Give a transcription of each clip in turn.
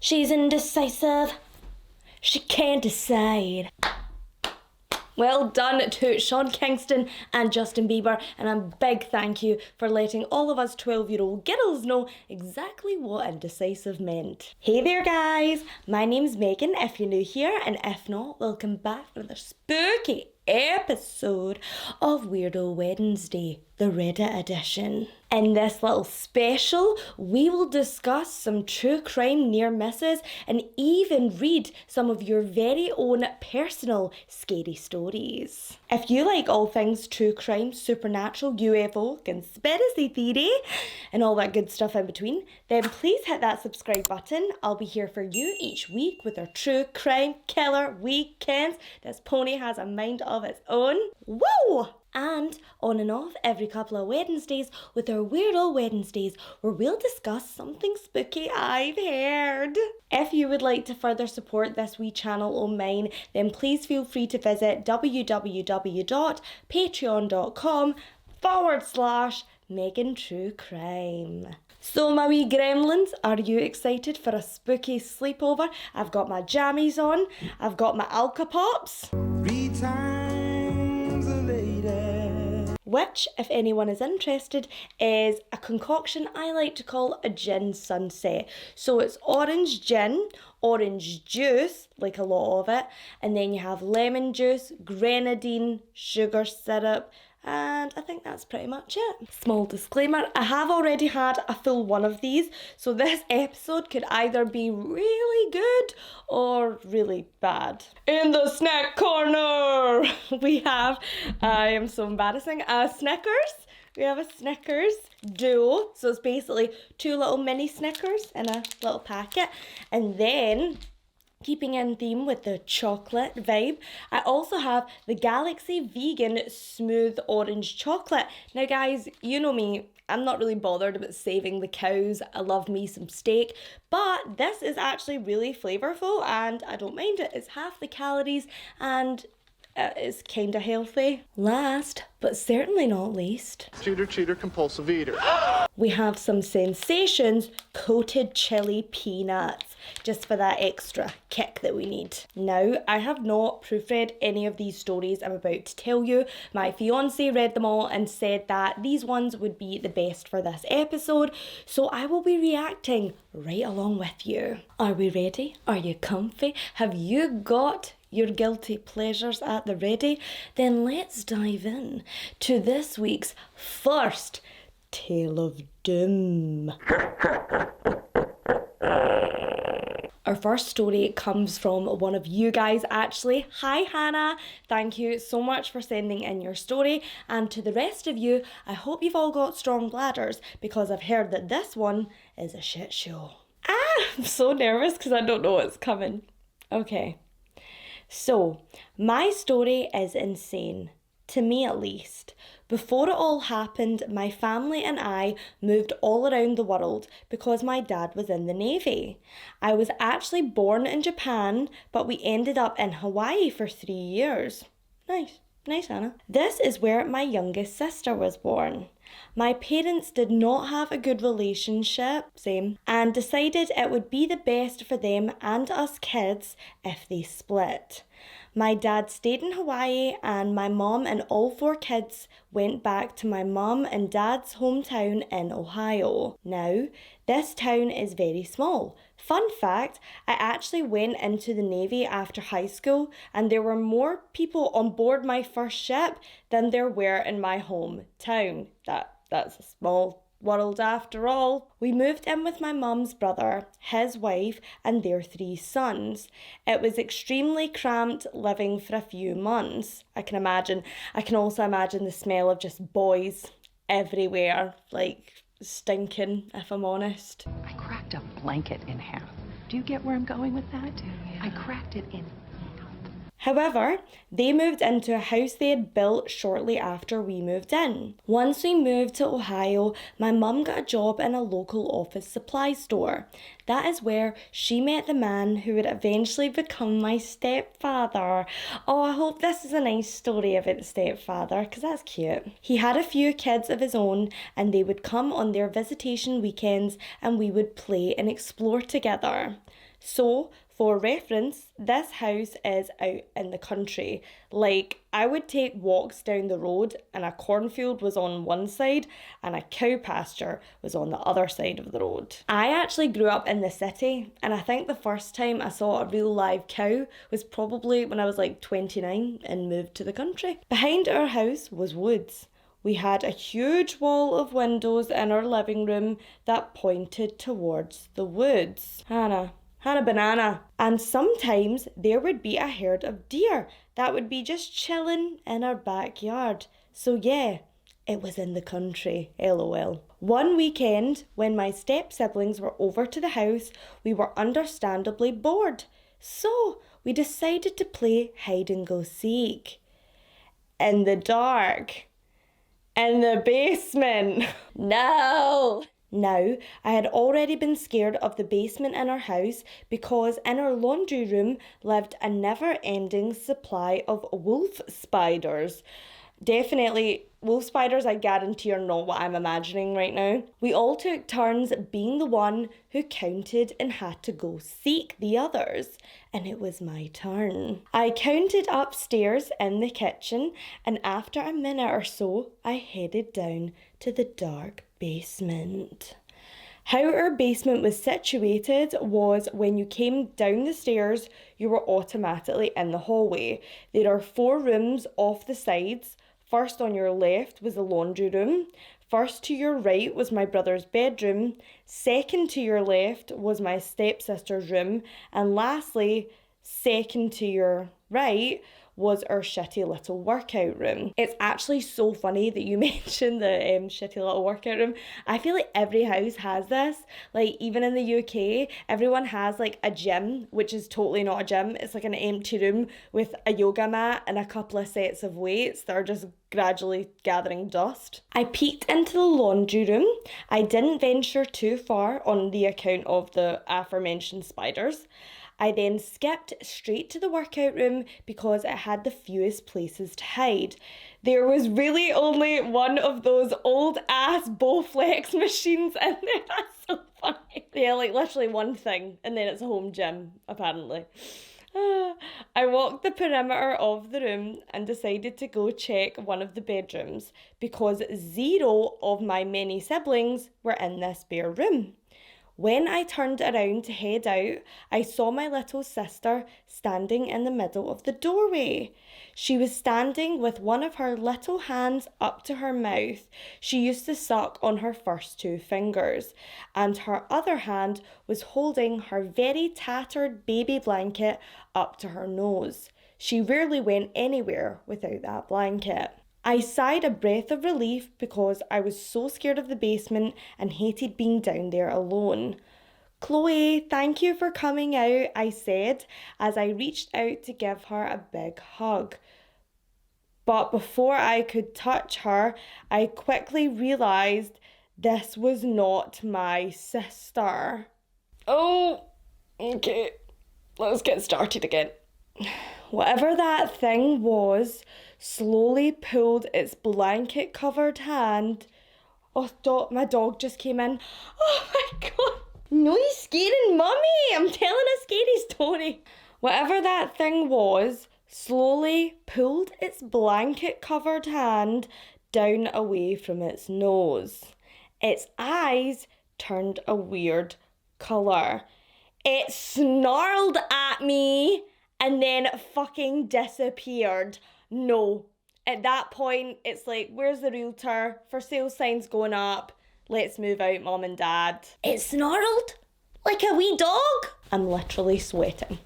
She's indecisive. She can't decide. Well done to Sean Kingston and Justin Bieber, and a big thank you for letting all of us 12-year-old girls know exactly what indecisive meant. Hey there guys, my name's Megan if you're new here, and if not, welcome back for another spooky episode of Weirdo Wednesday, the Reddit edition. In this little special, we will discuss some true crime near misses and even read some of your very own personal scary stories. If you like all things true crime, supernatural, UFO, conspiracy theory, and all that good stuff in between, then please hit that subscribe button. I'll be here for you each week with our true crime killer weekends. This pony has a mind of its own. Woo! And on and off every couple of Wednesdays with our Weirdo Wednesdays, where we'll discuss something spooky I've heard. If you would like to further support this wee channel of mine, then please feel free to visit www.patreon.com/Megan True Crime. So my wee gremlins, are you excited for a spooky sleepover? I've got my jammies on, I've got my Alka Pops. 3 times a lady. Which, if anyone is interested, is a concoction I like to call a gin sunset. So it's orange gin, orange juice, like a lot of it, and then you have lemon juice, grenadine, sugar syrup, and I think that's pretty much it. Small disclaimer, I have already had a full one of these, so this episode could either be really good or really bad. In the snack corner, we have, I am so embarrassing, a Snickers. We have a Snickers duo, so it's basically 2 little mini Snickers in a little packet, and then keeping in theme with the chocolate vibe, I also have the Galaxy Vegan Smooth Orange Chocolate. Now guys, you know me, I'm not really bothered about saving the cows. I love me some steak, but this is actually really flavourful and I don't mind it. It's half the calories and it's kind of healthy. Last, but certainly not least, Cheater, compulsive eater. We have some Sensations coated chili peanuts, just for that extra kick that we need. Now, I have not proofread any of these stories I'm about to tell you. My fiance read them all and said that these ones would be the best for this episode, so I will be reacting right along with you. Are we ready? Are you comfy? Have you got your guilty pleasures at the ready? Then let's dive in to this week's first Tale of Doom. Our first story comes from one of you guys actually. Hi Hannah, thank you so much for sending in your story, and to the rest of you, I hope you've all got strong bladders because I've heard that this one is a shit show. I'm so nervous because I don't know what's coming. Okay. So, my story is insane, to me at least. Before it all happened, my family and I moved all around the world because my dad was in the Navy. I was actually born in Japan, but we ended up in Hawaii for 3 years. Nice, Anna. This is where my youngest sister was born. My parents did not have a good relationship, same, and decided it would be the best for them and us kids if they split. My dad stayed in Hawaii and my mom and all 4 kids went back to my mom and dad's hometown in Ohio. Now, this town is very small. Fun fact, I actually went into the Navy after high school and there were more people on board my first ship than there were in my hometown. That's a small world after all. We moved in with my mum's brother, his wife, and their 3 sons. It was extremely cramped living for a few months. I can also imagine the smell of just boys everywhere, like stinking, if I'm honest. I cracked a blanket in half. Do you get where I'm going with that? I do, yeah. I cracked it in half. However, they moved into a house they had built shortly after we moved in. Once we moved to Ohio, my mum got a job in a local office supply store. That is where she met the man who would eventually become my stepfather. Oh, I hope this is a nice story about the stepfather, because that's cute. He had a few kids of his own, and they would come on their visitation weekends and we would play and explore together. So, for reference, this house is out in the country. Like, I would take walks down the road and a cornfield was on one side and a cow pasture was on the other side of the road. I actually grew up in the city, and I think the first time I saw a real live cow was probably when I was like 29 and moved to the country. Behind our house was woods. We had a huge wall of windows in our living room that pointed towards the woods. Hannah banana. And sometimes there would be a herd of deer that would be just chilling in our backyard. So yeah, it was in the country, lol. One weekend, when my step-siblings were over to the house, we were understandably bored. So we decided to play hide and go seek. In the dark. In the basement. No! Now, I had already been scared of the basement in our house because in our laundry room lived a never-ending supply of wolf spiders. Definitely, wolf spiders, I guarantee, are not what I'm imagining right now. We all took turns being the one who counted and had to go seek the others, and it was my turn. I counted upstairs in the kitchen, and after a minute or so, I headed down to the dark basement. How our basement was situated was when you came down the stairs, you were automatically in the hallway. There are 4 rooms off the sides. First on your left was the laundry room. First to your right was my brother's bedroom. Second to your left was my stepsister's room. And lastly, second to your right was our shitty little workout room. It's actually so funny that you mentioned the shitty little workout room. I feel like every house has this. Like, even in the UK, everyone has like a gym, which is totally not a gym. It's like an empty room with a yoga mat and a couple of sets of weights that are just gradually gathering dust. I peeked into the laundry room. I didn't venture too far on the account of the aforementioned spiders. I then skipped straight to the workout room because it had the fewest places to hide. There was really only one of those old ass Bowflex machines in there. That's so funny. Yeah, like literally one thing, and then it's a home gym, apparently. I walked the perimeter of the room and decided to go check one of the bedrooms because 0 of my many siblings were in this bare room. When I turned around to head out, I saw my little sister standing in the middle of the doorway. She was standing with one of her little hands up to her mouth. She used to suck on her first 2 fingers, and her other hand was holding her very tattered baby blanket up to her nose. She rarely went anywhere without that blanket. I sighed a breath of relief because I was so scared of the basement and hated being down there alone. Chloe, thank you for coming out, I said as I reached out to give her a big hug. But before I could touch her, I quickly realised this was not my sister. Oh, okay, let's get started again. Whatever that thing was slowly pulled its blanket-covered hand. Oh, my dog just came in. Oh my god. No, he's scaring mummy. I'm telling a scary story. Whatever that thing was slowly pulled its blanket-covered hand down away from its nose. Its eyes turned a weird colour. It snarled at me and then fucking disappeared. No. At that point, it's like, where's the realtor? For sale signs going up. Let's move out, mom and dad. It snarled like a wee dog. I'm literally sweating.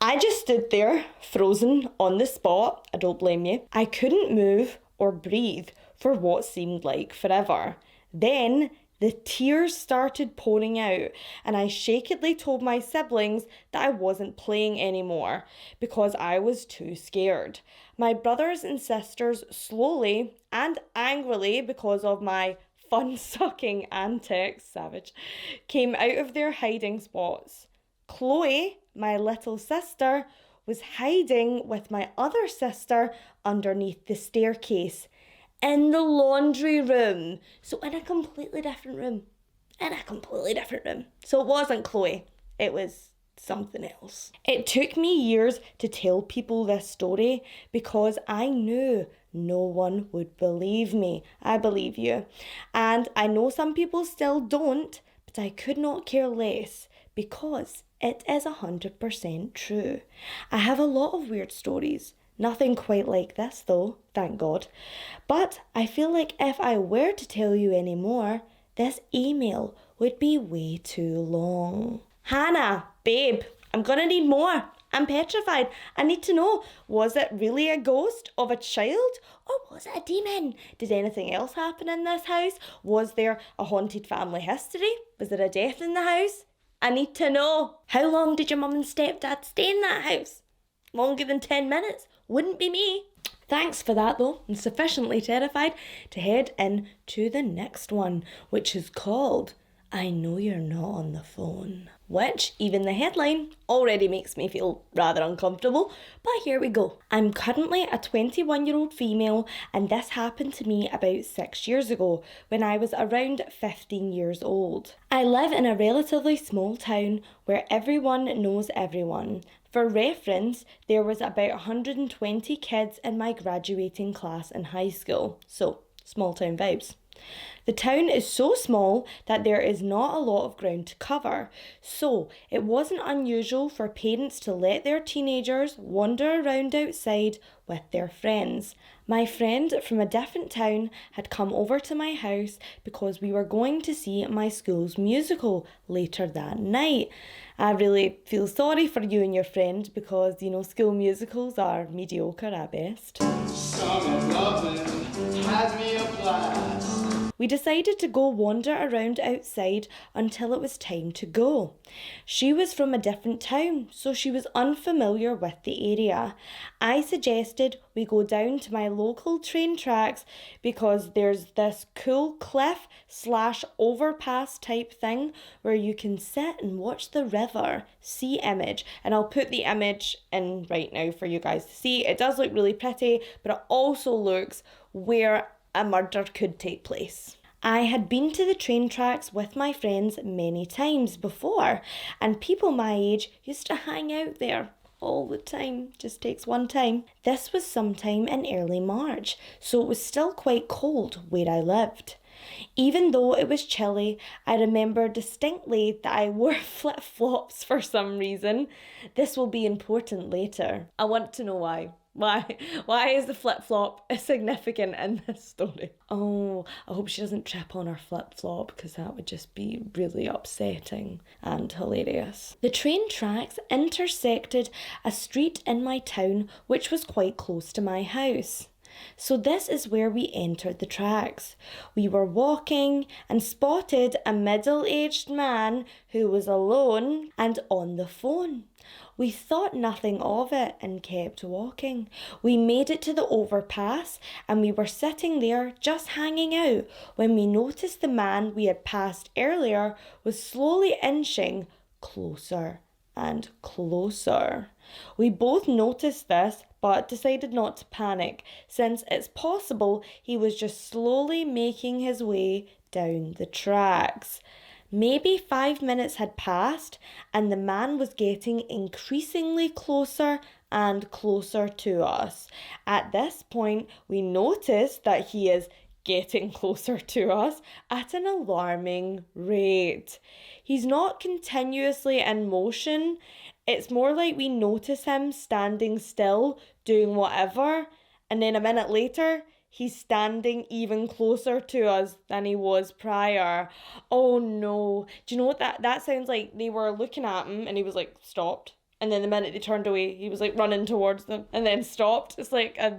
I just stood there, frozen on the spot. I don't blame you. I couldn't move or breathe for what seemed like forever. Then the tears started pouring out, and I shakily told my siblings that I wasn't playing anymore because I was too scared. My brothers and sisters slowly and angrily, because of my fun-sucking antics, savage, came out of their hiding spots. Chloe, my little sister, was hiding with my other sister underneath the staircase. In the laundry room. So in a completely different room. So it wasn't Chloe. It was something else. It took me years to tell people this story because I knew no one would believe me. I believe you. And I know some people still don't, but I could not care less because it is 100% true. I have a lot of weird stories. Nothing quite like this though, thank God. But I feel like if I were to tell you any more, this email would be way too long. Hannah, babe, I'm gonna need more. I'm petrified. I need to know, was it really a ghost of a child or was it a demon? Did anything else happen in this house? Was there a haunted family history? Was there a death in the house? I need to know. How long did your mum and stepdad stay in that house? Longer than 10 minutes? Wouldn't be me. Thanks for that though. I'm sufficiently terrified to head in to the next one, which is called I Know You're Not on the Phone. Which, even the headline, already makes me feel rather uncomfortable, but here we go. I'm currently a 21-year-old female and this happened to me about 6 years ago when I was around 15 years old. I live in a relatively small town where everyone knows everyone. For reference, there was about 120 kids in my graduating class in high school, so small town vibes. The town is so small that there is not a lot of ground to cover, so it wasn't unusual for parents to let their teenagers wander around outside with their friends. My friend from a different town had come over to my house because we were going to see my school's musical later that night. I really feel sorry for you and your friend because, school musicals are mediocre at best. Summer loving had me a blast. We decided to go wander around outside until it was time to go. She was from a different town, so she was unfamiliar with the area. I suggested we go down to my local train tracks because there's this cool cliff/overpass type thing where you can sit and watch the river, sea image. And I'll put the image in right now for you guys to see. It does look really pretty, but it also looks where a murder could take place. I had been to the train tracks with my friends many times before, and people my age used to hang out there all the time. Just takes one time. This was sometime in early March, so it was still quite cold where I lived. Even though it was chilly, I remember distinctly that I wore flip-flops for some reason. This will be important later. I want to know why. Why is the flip-flop significant in this story? Oh, I hope she doesn't trip on her flip-flop because that would just be really upsetting and hilarious. The train tracks intersected a street in my town which was quite close to my house. So this is where we entered the tracks. We were walking and spotted a middle-aged man who was alone and on the phone. We thought nothing of it and kept walking. We made it to the overpass and we were sitting there just hanging out when we noticed the man we had passed earlier was slowly inching closer and closer. We both noticed this but decided not to panic since it's possible he was just slowly making his way down the tracks. Maybe 5 minutes had passed and the man was getting increasingly closer and closer to us. At this point, we noticed that he is getting closer to us at an alarming rate. He's not continuously in motion. It's more like we notice him standing still, doing whatever, and then a minute later, he's standing even closer to us than he was prior. Oh no. Do you know what that sounds like? They were looking at him and he was like, stopped. And then the minute they turned away, he was like running towards them and then stopped. It's like a,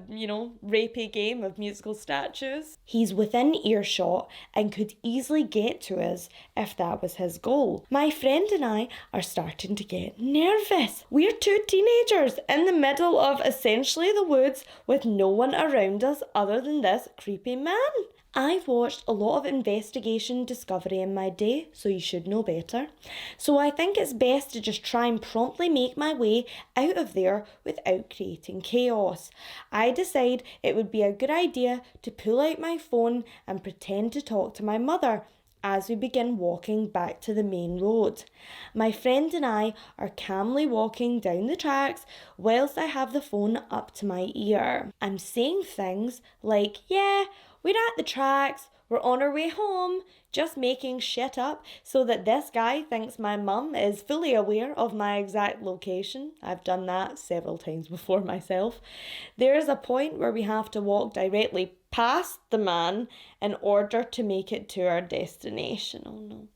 rapey game of musical statues. He's within earshot and could easily get to us if that was his goal. My friend and I are starting to get nervous. We're two teenagers in the middle of essentially the woods with no one around us other than this creepy man. I've watched a lot of investigation Discovery in my day, so you should know better. So I think it's best to just try and promptly make my way out of there without creating chaos. I decide it would be a good idea to pull out my phone and pretend to talk to my mother. as we begin walking back to the main road. My friend and I are calmly walking down the tracks whilst I have the phone up to my ear. I'm saying things like, yeah, we're at the tracks, we're on our way home, just making shit up so that this guy thinks my mum is fully aware of my exact location. I've done that several times before myself. There's a point where we have to walk directly past the man in order to make it to our destination. Oh no.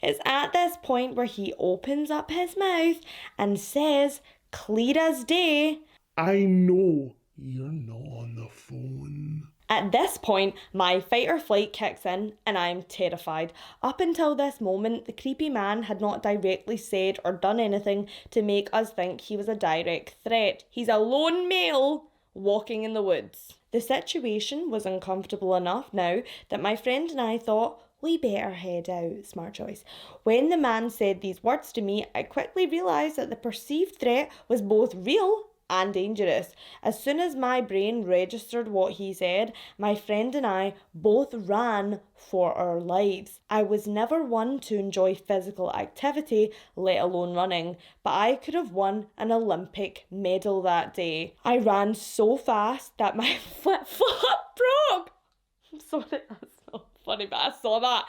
It's at this point where he opens up his mouth and says, clear as day, I know you're not on the phone. At this point, my fight or flight kicks in and I'm terrified. Up until this moment, the creepy man had not directly said or done anything to make us think he was a direct threat. He's a lone male walking in the woods. The situation was uncomfortable enough now that my friend and I thought, we better head out. Smart choice. When the man said these words to me, I quickly realised that the perceived threat was both real and dangerous. As soon as my brain registered what he said, my friend and I both ran for our lives. I was never one to enjoy physical activity, let alone running, but I could have won an Olympic medal that day. I ran so fast that my flip-flop broke. I'm sorry, that's not funny, but I saw that.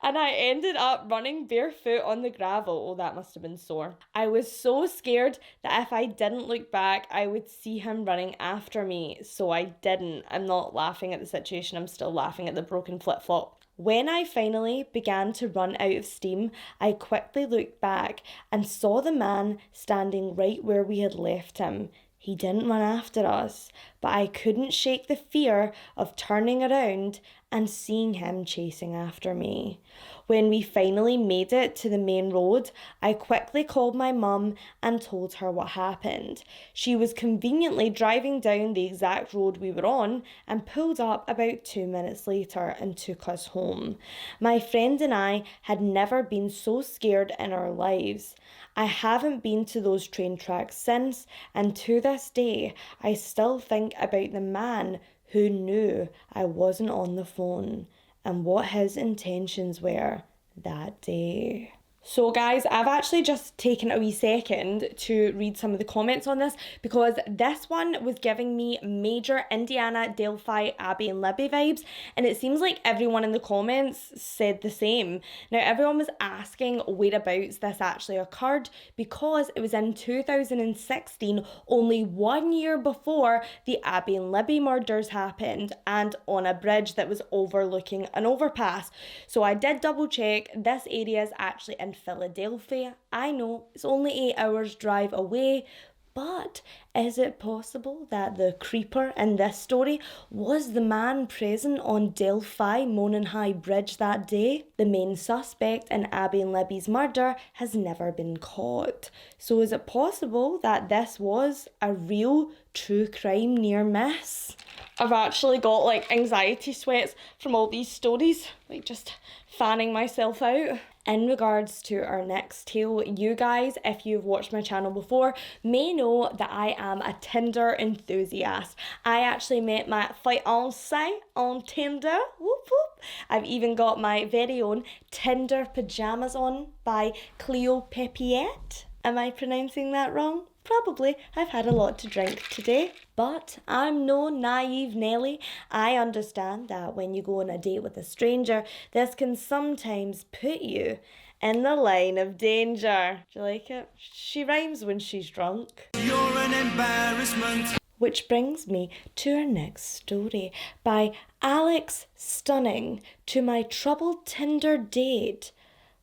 And I ended up running barefoot on the gravel. Oh, that must have been sore. I was so scared that if I didn't look back, I would see him running after me. So I didn't. I'm not laughing at the situation. I'm still laughing at the broken flip-flop. When I finally began to run out of steam, I quickly looked back and saw the man standing right where we had left him. He didn't run after us, but I couldn't shake the fear of turning around and seeing him chasing after me. When we finally made it to the main road, I quickly called my mum and told her what happened. She was conveniently driving down the exact road we were on and pulled up about 2 minutes later and took us home. My friend and I had never been so scared in our lives. I haven't been to those train tracks since, and to this day, I still think about the man who knew I wasn't on the phone and what his intentions were that day. So guys, I've actually just taken a wee second to read some of the comments on this because this one was giving me major Indiana, Delphi, Abby and Libby vibes, and it seems like everyone in the comments said the same. Now everyone was asking whereabouts this actually occurred because it was in 2016, only 1 year before the Abby and Libby murders happened, and on a bridge that was overlooking an overpass. So I did double check, this area is actually in Philadelphia. I know it's only 8 hours drive away, but is it possible that the creeper in this story was the man present on Delphi Monon High Bridge that day? The main suspect in Abby and Libby's murder has never been caught. So is it possible that this was a real true crime near miss? I've actually got like anxiety sweats from all these stories, like just fanning myself out. In regards to our next tale, you guys, if you've watched my channel before, may know that I am a Tinder enthusiast. I actually met my fiancé on Tinder. Whoop whoop. I've even got my very own Tinder pajamas on by Cleo Pepiette. Am I pronouncing that wrong? Probably. I've had a lot to drink today. But I'm no naive Nelly. I understand that when you go on a date with a stranger, this can sometimes put you in the line of danger. Do you like it? She rhymes when she's drunk. You're an embarrassment. Which brings me to our next story by Alex Stunning. To my troubled Tinder date,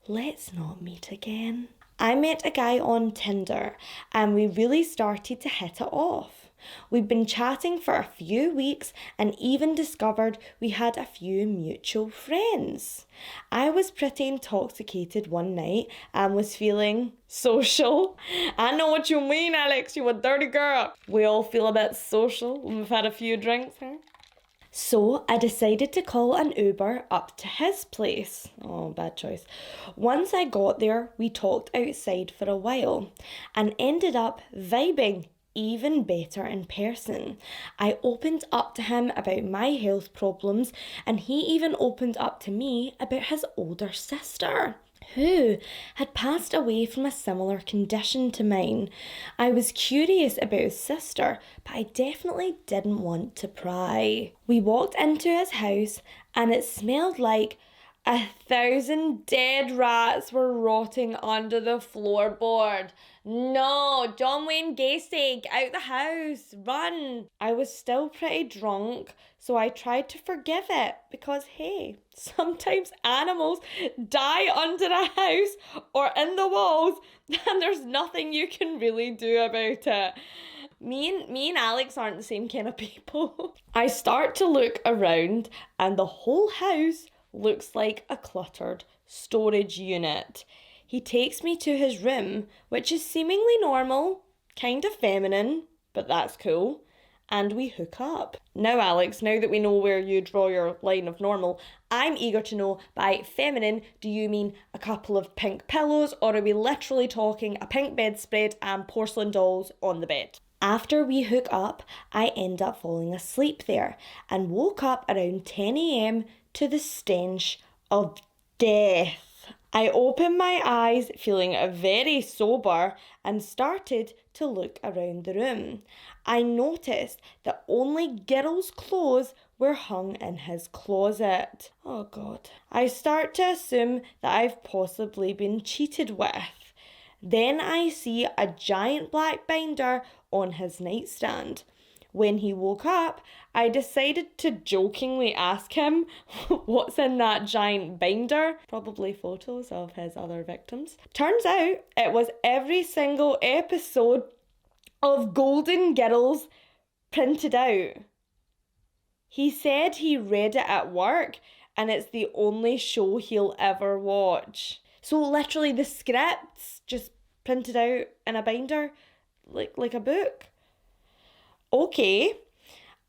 let's not meet again. I met a guy on Tinder and we really started to hit it off. We'd been chatting for a few weeks and even discovered we had a few mutual friends. I was pretty intoxicated one night and was feeling social. I know what you mean, Alex, you a dirty girl. We all feel a bit social when we've had a few drinks, huh? So I decided to call an Uber up to his place. Oh, bad choice. Once I got there, we talked outside for a while and ended up vibing even better in person. I opened up to him about my health problems, and he even opened up to me about his older sister, who had passed away from a similar condition to mine. I was curious about his sister, but I definitely didn't want to pry. We walked into his house, and it smelled like 1,000 dead rats were rotting under the floorboard. No, John Wayne Gacy, get out the house, run. I was still pretty drunk, so I tried to forgive it because, hey, sometimes animals die under a house or in the walls and there's nothing you can really do about it. Me and Alex aren't the same kind of people. I start to look around and the whole house looks like a cluttered storage unit. He takes me to his room, which is seemingly normal, kind of feminine, but that's cool, and we hook up. Now, Alex, now that we know where you draw your line of normal, I'm eager to know, by feminine, do you mean a couple of pink pillows, or are we literally talking a pink bedspread and porcelain dolls on the bed? After we hook up, I end up falling asleep there and woke up around 10 a.m. to the stench of death. I opened my eyes feeling very sober and started to look around the room. I noticed that only Girl's clothes were hung in his closet. Oh God. I start to assume that I've possibly been cheated with. Then I see a giant black binder on his nightstand. When he woke up, I decided to jokingly ask him what's in that giant binder. Probably photos of his other victims. Turns out it was every single episode of Golden Girls printed out. He said he read it at work and it's the only show he'll ever watch. So literally the scripts just printed out in a binder like a book. Okay,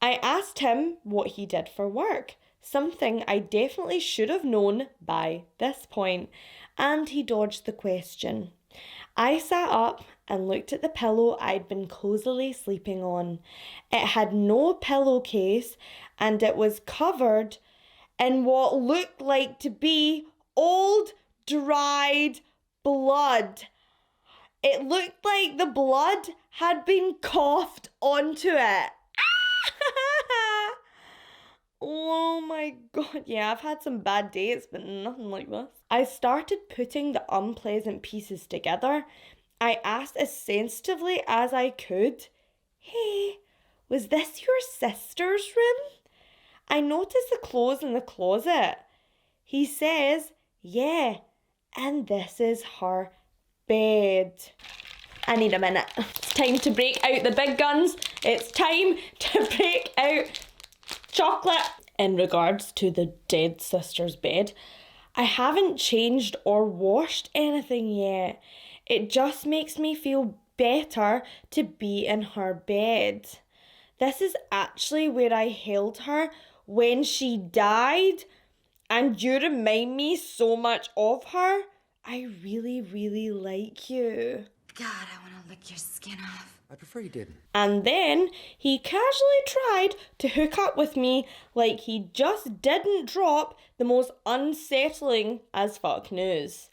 I asked him what he did for work, something I definitely should have known by this point, and he dodged the question. I sat up and looked at the pillow I'd been cozily sleeping on. It had no pillowcase and it was covered in what looked like to be old, dried blood. It looked like the blood had been coughed onto it. Oh my God. Yeah, I've had some bad days, but nothing like this. I started putting the unpleasant pieces together. I asked as sensitively as I could, "Hey, was this your sister's room? I noticed the clothes in the closet." He says, "Yeah, and this is her bed." I need a minute. It's time to break out the big guns. It's time to break out chocolate. In regards to the dead sister's bed, I haven't changed or washed anything yet. It just makes me feel better to be in her bed. This is actually where I held her when she died, and you remind me so much of her. I really, really like you. God, I want to lick your skin off. I prefer you didn't. And then he casually tried to hook up with me like he just didn't drop the most unsettling as fuck news.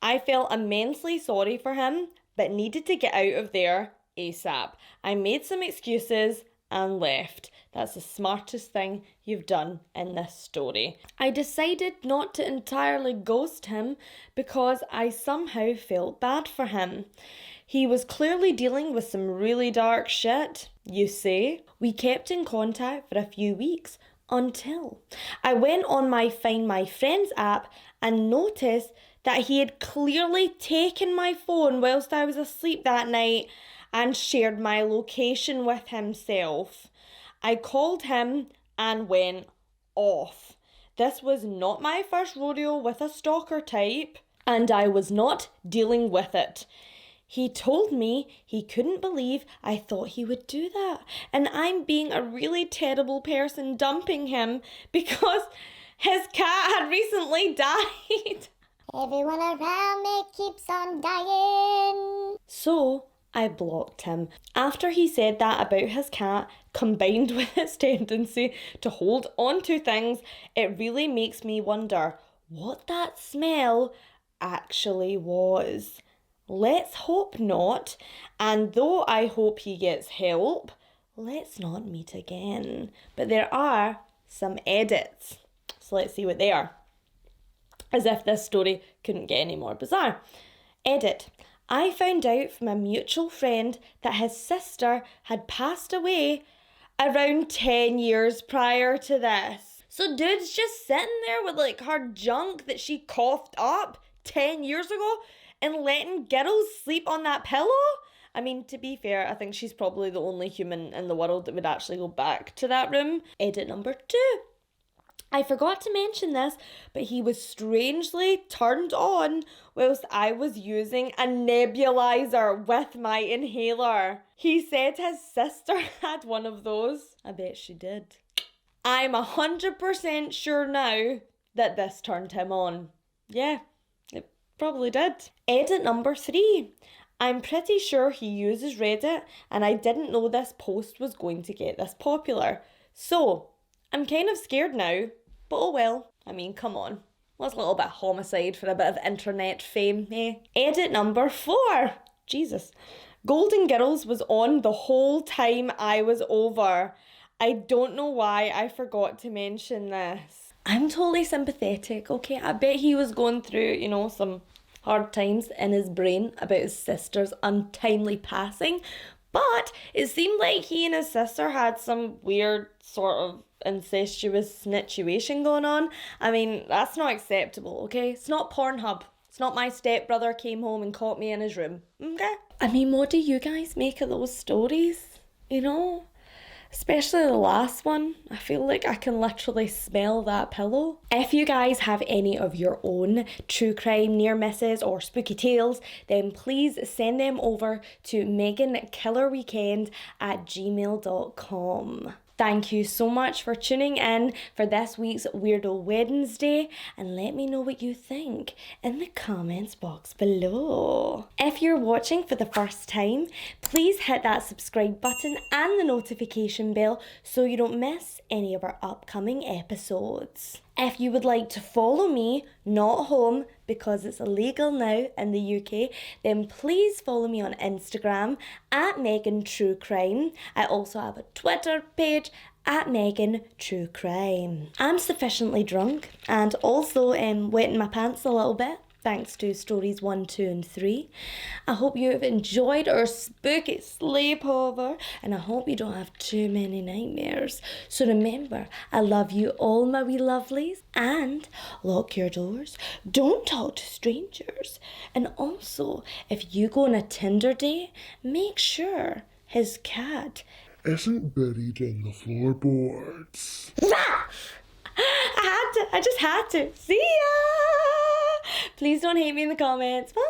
I felt immensely sorry for him, but needed to get out of there ASAP. I made some excuses and left. That's the smartest thing you've done in this story. I decided not to entirely ghost him because I somehow felt bad for him. He was clearly dealing with some really dark shit, you say. We kept in contact for a few weeks until I went on my Find My Friends app and noticed that he had clearly taken my phone whilst I was asleep that night and shared my location with himself. I called him and went off. This was not my first rodeo with a stalker type, and I was not dealing with it. He told me he couldn't believe I thought he would do that, and I'm being a really terrible person dumping him because his cat had recently died. Everyone around me keeps on dying. So I blocked him. After he said that about his cat, combined with his tendency to hold on to things, it really makes me wonder what that smell actually was. Let's hope not. And though I hope he gets help, let's not meet again. But there are some edits. So let's see what they are. As if this story couldn't get any more bizarre. Edit. I found out from a mutual friend that his sister had passed away around 10 years prior to this. So dude's just sitting there with like her junk that she coughed up 10 years ago and letting girls sleep on that pillow? I mean, to be fair, I think she's probably the only human in the world that would actually go back to that room. Edit number 2. I forgot to mention this, but he was strangely turned on whilst I was using a nebulizer with my inhaler. He said his sister had one of those. I bet she did. I'm 100% sure now that this turned him on. Yeah, it probably did. Edit number 3. I'm pretty sure he uses Reddit and I didn't know this post was going to get this popular. So, I'm kind of scared now, but oh well. I mean, come on. What's a little bit of homicide for a bit of internet fame, eh? Edit number 4. Jesus. Golden Girls was on the whole time I was over. I don't know why I forgot to mention this. I'm totally sympathetic, okay? I bet he was going through, some hard times in his brain about his sister's untimely passing. But it seemed like he and his sister had some weird sort of incestuous situation going on. I mean, that's not acceptable, okay? It's not Pornhub. It's not my stepbrother came home and caught me in his room, okay? I mean, what do you guys make of those stories? Especially the last one. I feel like I can literally smell that pillow. If you guys have any of your own true crime near misses or spooky tales, then please send them over to megankillerweekend@gmail.com. Thank you so much for tuning in for this week's Weirdo Wednesday, and let me know what you think in the comments box below. If you're watching for the first time, please hit that subscribe button and the notification bell so you don't miss any of our upcoming episodes. If you would like to follow me, not home, because it's illegal now in the UK, then please follow me on Instagram @MeganTrueCrime. I also have a Twitter page @MeganTrueCrime. I'm sufficiently drunk and also wetting my pants a little bit, thanks to stories 1, 2, and 3. I hope you have enjoyed our spooky sleepover, and I hope you don't have too many nightmares. So remember, I love you all, my wee lovelies, and lock your doors. Don't talk to strangers. And also, if you go on a Tinder date, make sure his cat Isn't buried in the floorboards. I just had to. See ya! Please don't hate me in the comments. Bye!